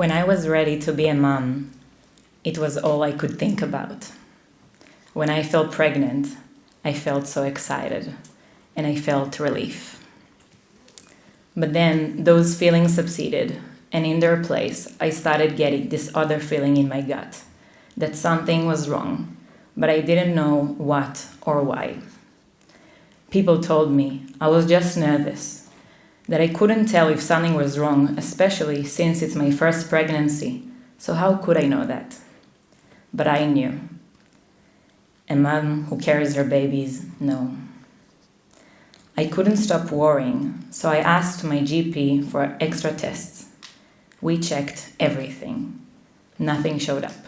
When I was ready to be a mom, it was all I could think about. When I felt pregnant, I felt so excited, and I felt relief. But then those feelings subsided, and in their place, I started getting this other feeling in my gut, that something was wrong, but I didn't know what or why. People told me I was just nervous, that I couldn't tell if something was wrong, especially since it's my first pregnancy, so how could I know that? But I knew. A mom who carries her babies knows. I couldn't stop worrying, so I asked my GP for extra tests. We checked everything. Nothing showed up.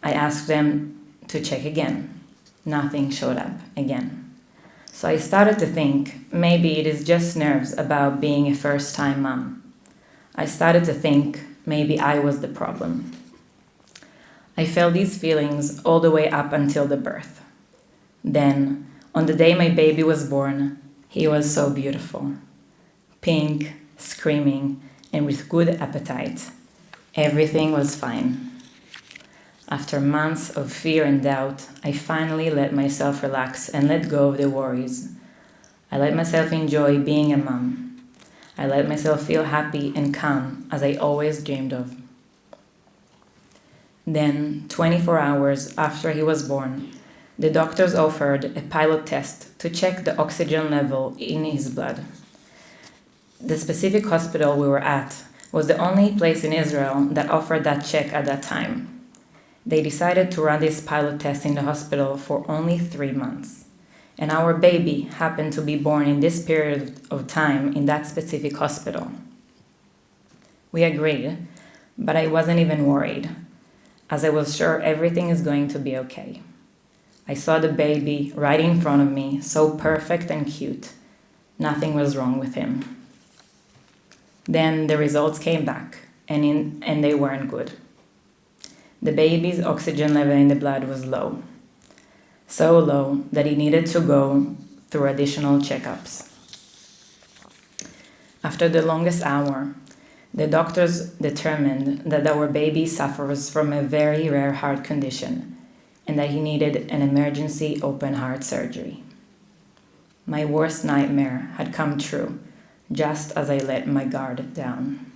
I asked them to check again. Nothing showed up again. So I started to think maybe it is just nerves about being a first-time mom. I started to think maybe I was the problem. I felt these feelings all the way up until the birth. Then, on the day my baby was born, he was so beautiful. Pink, screaming, and with good appetite. Everything was fine. After months of fear and doubt, I finally let myself relax and let go of the worries. I let myself enjoy being a mom. I let myself feel happy and calm as I always dreamed of. Then, 24 hours after he was born, the doctors offered a pilot test to check the oxygen level in his blood. The specific hospital we were at was the only place in Israel that offered that check at that time. They decided to run this pilot test in the hospital for only 3 months. And our baby happened to be born in this period of time in that specific hospital. We agreed, but I wasn't even worried, as I was sure everything is going to be okay. I saw the baby right in front of me, so perfect and cute. Nothing was wrong with him. Then the results came back, and they weren't good. The baby's oxygen level in the blood was low. So low that he needed to go through additional checkups. After the longest hour, the doctors determined that our baby suffers from a very rare heart condition and that he needed an emergency open heart surgery. My worst nightmare had come true just as I let my guard down.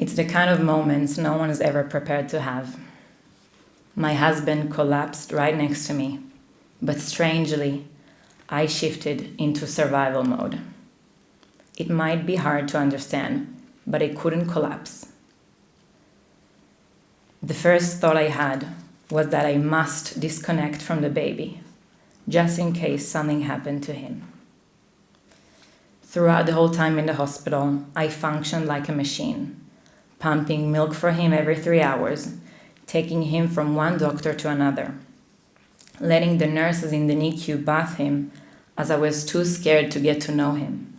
It's the kind of moments no one is ever prepared to have. My husband collapsed right next to me, but strangely, I shifted into survival mode. It might be hard to understand, but I couldn't collapse. The first thought I had was that I must disconnect from the baby, just in case something happened to him. Throughout the whole time in the hospital, I functioned like a machine, pumping milk for him every 3 hours, taking him from one doctor to another, letting the nurses in the NICU bath him as I was too scared to get to know him.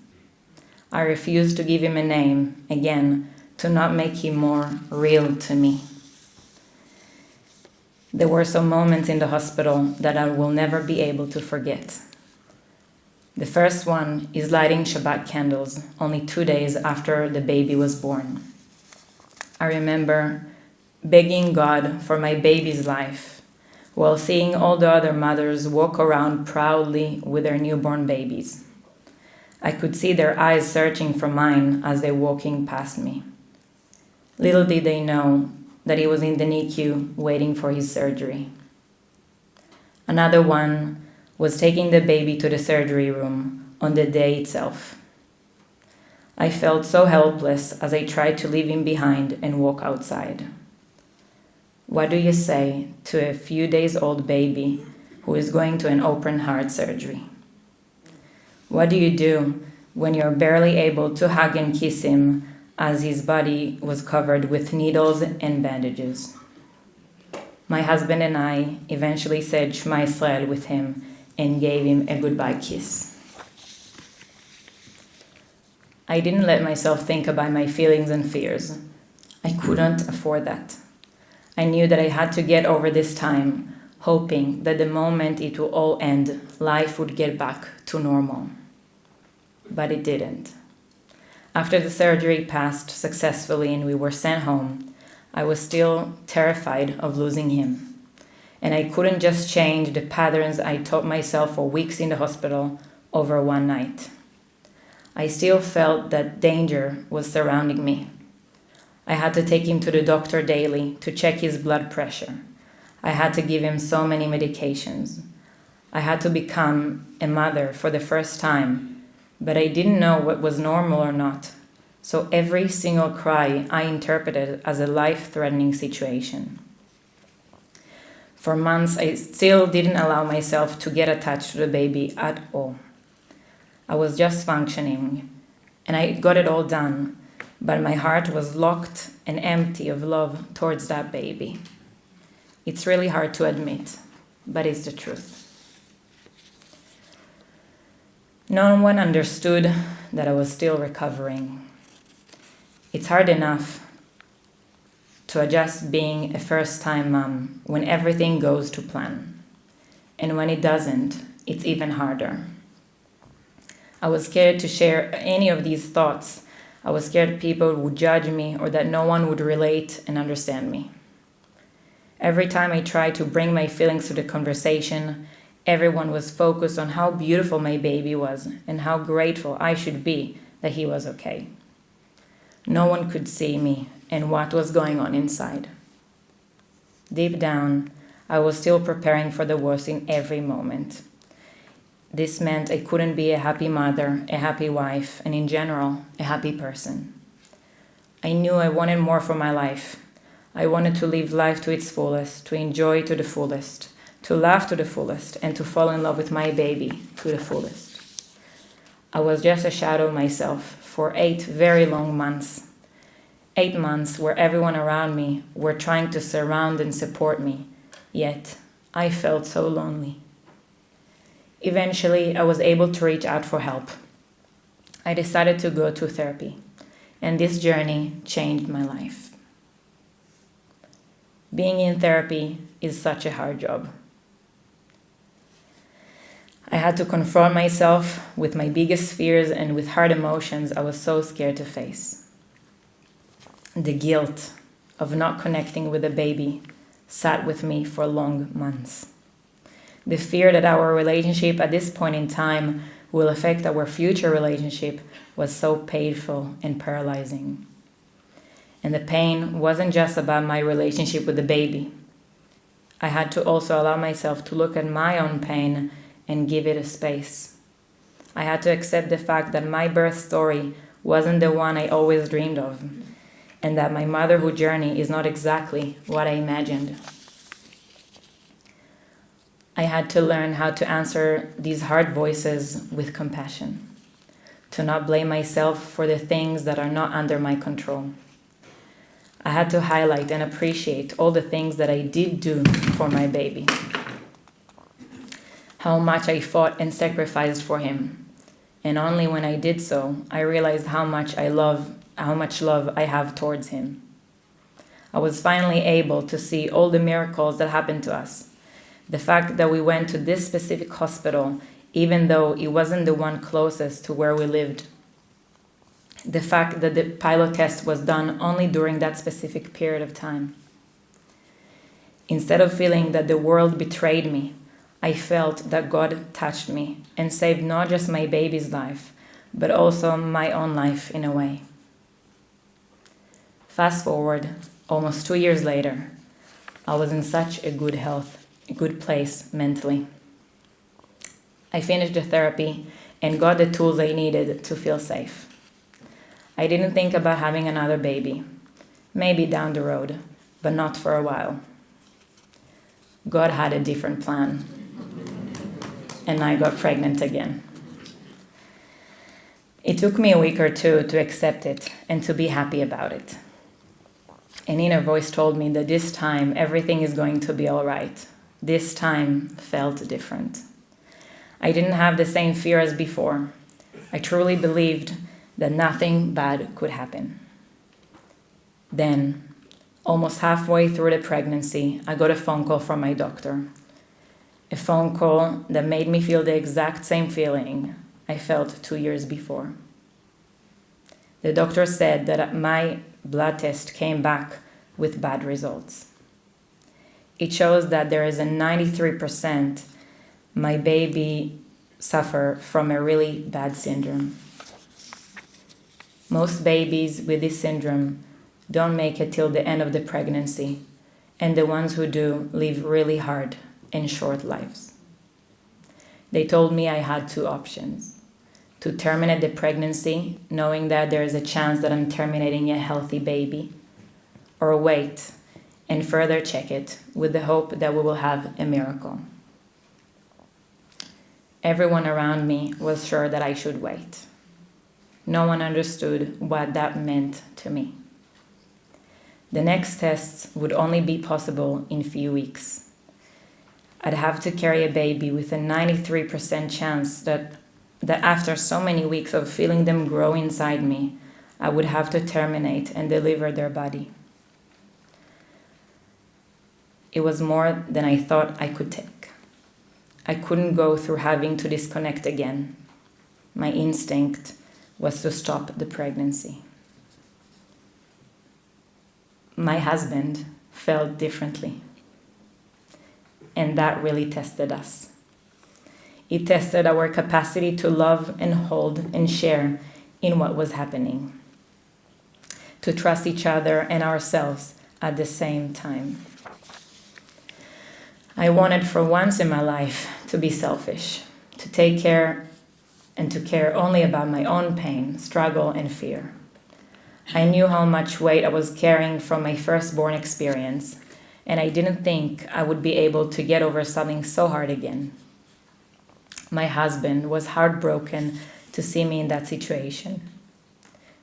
I refused to give him a name, again, to not make him more real to me. There were some moments in the hospital that I will never be able to forget. The first one is lighting Shabbat candles only 2 days after the baby was born. I remember begging God for my baby's life while seeing all the other mothers walk around proudly with their newborn babies. I could see their eyes searching for mine as they were walking past me. Little did they know that he was in the NICU waiting for his surgery. Another one was taking the baby to the surgery room on the day itself. I felt so helpless as I tried to leave him behind and walk outside. What do you say to a few days old baby who is going to an open heart surgery? What do you do when you're barely able to hug and kiss him as his body was covered with needles and bandages? My husband and I eventually said Shema Israel with him and gave him a goodbye kiss. I didn't let myself think about my feelings and fears. I couldn't afford that. I knew that I had to get over this time, hoping that the moment it will all end, life would get back to normal. But it didn't. After the surgery passed successfully and we were sent home, I was still terrified of losing him. And I couldn't just change the patterns I taught myself for weeks in the hospital over one night. I still felt that danger was surrounding me. I had to take him to the doctor daily to check his blood pressure. I had to give him so many medications. I had to become a mother for the first time, but I didn't know what was normal or not. So every single cry I interpreted as a life-threatening situation. For months, I still didn't allow myself to get attached to the baby at all. I was just functioning, and I got it all done, but my heart was locked and empty of love towards that baby. It's really hard to admit, but it's the truth. No one understood that I was still recovering. It's hard enough to adjust being a first-time mom when everything goes to plan. And when it doesn't, it's even harder. I was scared to share any of these thoughts. I was scared people would judge me or that no one would relate and understand me. Every time I tried to bring my feelings to the conversation, everyone was focused on how beautiful my baby was and how grateful I should be that he was okay. No one could see me and what was going on inside. Deep down, I was still preparing for the worst in every moment. This meant I couldn't be a happy mother, a happy wife, and in general, a happy person. I knew I wanted more for my life. I wanted to live life to its fullest, to enjoy to the fullest, to laugh to the fullest, and to fall in love with my baby to the fullest. I was just a shadow of myself for 8 very long months. 8 months where everyone around me were trying to surround and support me, yet I felt so lonely. Eventually, I was able to reach out for help. I decided to go to therapy, and this journey changed my life. Being in therapy is such a hard job. I had to confront myself with my biggest fears and with hard emotions I was so scared to face. The guilt of not connecting with the baby sat with me for long months. The fear that our relationship at this point in time will affect our future relationship was so painful and paralyzing. And the pain wasn't just about my relationship with the baby. I had to also allow myself to look at my own pain and give it a space. I had to accept the fact that my birth story wasn't the one I always dreamed of, and that my motherhood journey is not exactly what I imagined. I had to learn how to answer these hard voices with compassion, to not blame myself for the things that are not under my control. I had to highlight and appreciate all the things that I did do for my baby, how much I fought and sacrificed for him, and only when I did so, I realized how much love I have towards him. I was finally able to see all the miracles that happened to us. The fact that we went to this specific hospital, even though it wasn't the one closest to where we lived. The fact that the pilot test was done only during that specific period of time. Instead of feeling that the world betrayed me, I felt that God touched me and saved not just my baby's life, but also my own life in a way. Fast forward, almost 2 years later, I was in such a good place mentally. I finished the therapy and got the tools I needed to feel safe. I didn't think about having another baby, maybe down the road, but not for a while. God had a different plan, and I got pregnant again. It took me a week or two to accept it and to be happy about it. An inner voice told me that this time everything is going to be all right. This time felt different. I didn't have the same fear as before. I truly believed that nothing bad could happen. Then, almost halfway through the pregnancy, I got a phone call from my doctor. A phone call that made me feel the exact same feeling I felt 2 years before. The doctor said that my blood test came back with bad results. It shows that there is a 93% my baby suffer from a really bad syndrome. Most babies with this syndrome don't make it till the end of the pregnancy, and the ones who do live really hard and short lives. They told me I had two options: to terminate the pregnancy, knowing that there is a chance that I'm terminating a healthy baby, or wait and further check it with the hope that we will have a miracle. Everyone around me was sure that I should wait. No one understood what that meant to me. The next tests would only be possible in a few weeks. I'd have to carry a baby with a 93% chance that after so many weeks of feeling them grow inside me, I would have to terminate and deliver their body. It was more than I thought I could take. I couldn't go through having to disconnect again. My instinct was to stop the pregnancy. My husband felt differently, and that really tested us. It tested our capacity to love and hold and share in what was happening, to trust each other and ourselves at the same time. I wanted for once in my life to be selfish, to take care and to care only about my own pain, struggle, and fear. I knew how much weight I was carrying from my firstborn experience, and I didn't think I would be able to get over something so hard again. My husband was heartbroken to see me in that situation.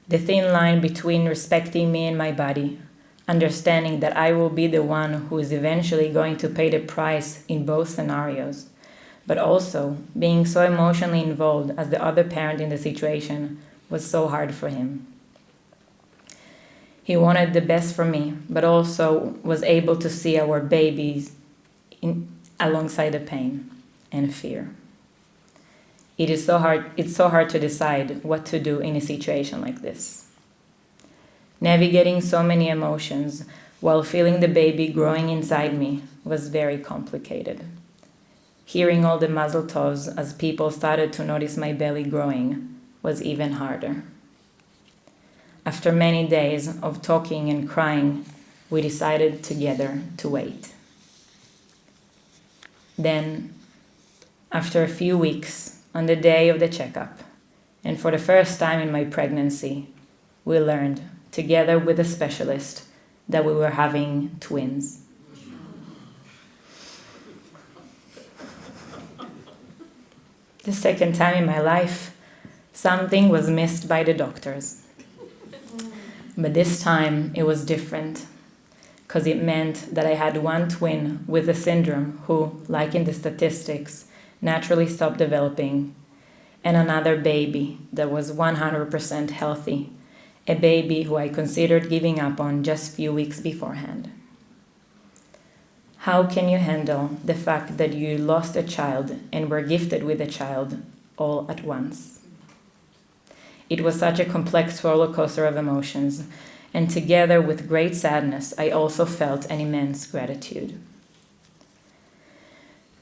The thin line between respecting me and my body, understanding that I will be the one who is eventually going to pay the price in both scenarios, but also being so emotionally involved as the other parent in the situation, was so hard for him. He wanted the best for me, but also was able to see our babies alongside the pain and fear. It's so hard to decide what to do in a situation like this. Navigating so many emotions while feeling the baby growing inside me was very complicated. Hearing all the mazel tovs as people started to notice my belly growing was even harder. After many days of talking and crying, we decided together to wait. Then, after a few weeks, on the day of the checkup, and for the first time in my pregnancy, we learned, together with a specialist, that we were having twins. The second time in my life, something was missed by the doctors. But this time it was different, because it meant that I had one twin with a syndrome who, like in the statistics, naturally stopped developing, and another baby that was 100% healthy, a baby who I considered giving up on just a few weeks beforehand. How can you handle the fact that you lost a child and were gifted with a child all at once? It was such a complex roller coaster of emotions, and together with great sadness, I also felt an immense gratitude.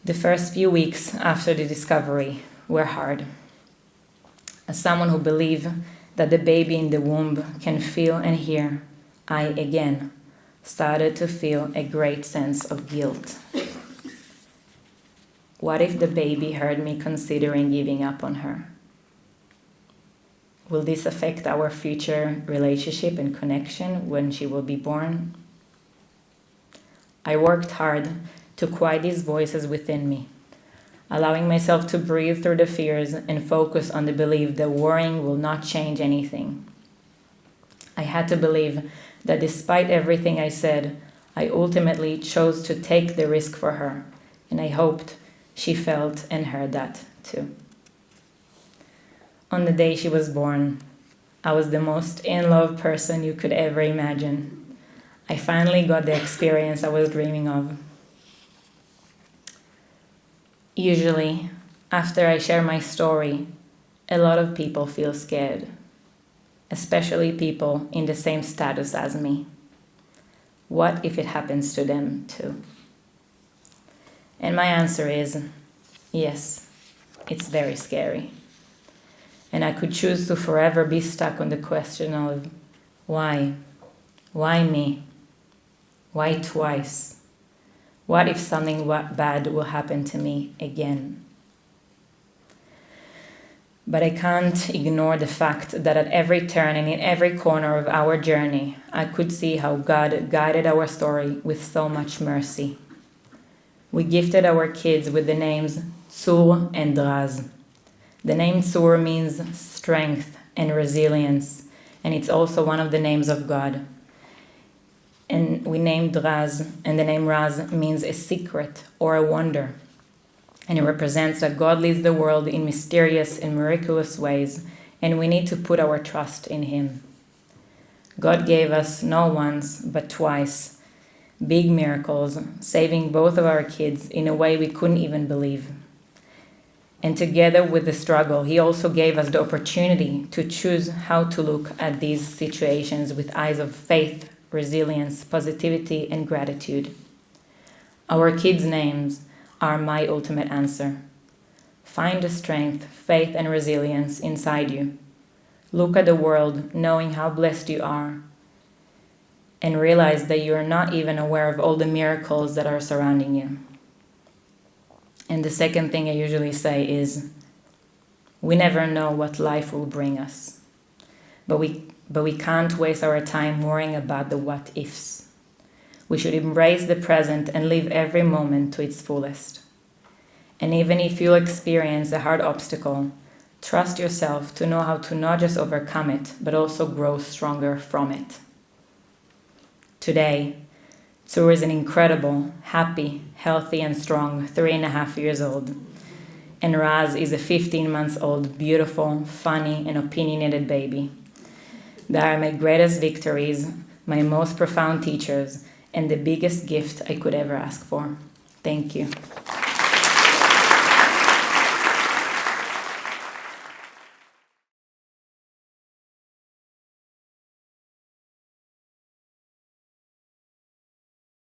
The first few weeks after the discovery were hard. As someone who believes that the baby in the womb can feel and hear, I again started to feel a great sense of guilt. What if the baby heard me considering giving up on her? Will this affect our future relationship and connection when she will be born? I worked hard to quiet these voices within me, allowing myself to breathe through the fears and focus on the belief that worrying will not change anything. I had to believe that despite everything I said, I ultimately chose to take the risk for her, and I hoped she felt and heard that too. On the day she was born, I was the most in-love person you could ever imagine. I finally got the experience I was dreaming of. Usually, after I share my story, a lot of people feel scared. especially people in the same status as me. What if it happens to them too? And my answer is yes, it's very scary. And I could choose to forever be stuck on the question of why? Why me? Why twice? What if something bad will happen to me again? But I can't ignore the fact that at every turn and in every corner of our journey, I could see how God guided our story with so much mercy. We gifted our kids with the names Tzur and Draz. The name Tzur means strength and resilience, and it's also one of the names of God. And we named Draz, and the name Raz means a secret or a wonder. And it represents that God leads the world in mysterious and miraculous ways, and we need to put our trust in Him. God gave us not once, but twice, big miracles, saving both of our kids in a way we couldn't even believe. And together with the struggle, He also gave us the opportunity to choose how to look at these situations with eyes of faith, resilience, positivity, and gratitude. Our kids' names are my ultimate answer. Find the strength, faith, and resilience inside you. Look at the world knowing how blessed you are, and realize that you are not even aware of all the miracles that are surrounding you. And the second thing I usually say is, we never know what life will bring us, but we can't waste our time worrying about the what ifs. We should embrace the present and live every moment to its fullest. And even if you experience a hard obstacle, trust yourself to know how to not just overcome it, but also grow stronger from it. Today, Tzur is an incredible, happy, healthy, and strong 3.5 years old. And Raz is a 15-month-old, beautiful, funny, and opinionated baby. They are my greatest victories, my most profound teachers, and the biggest gift I could ever ask for. Thank you.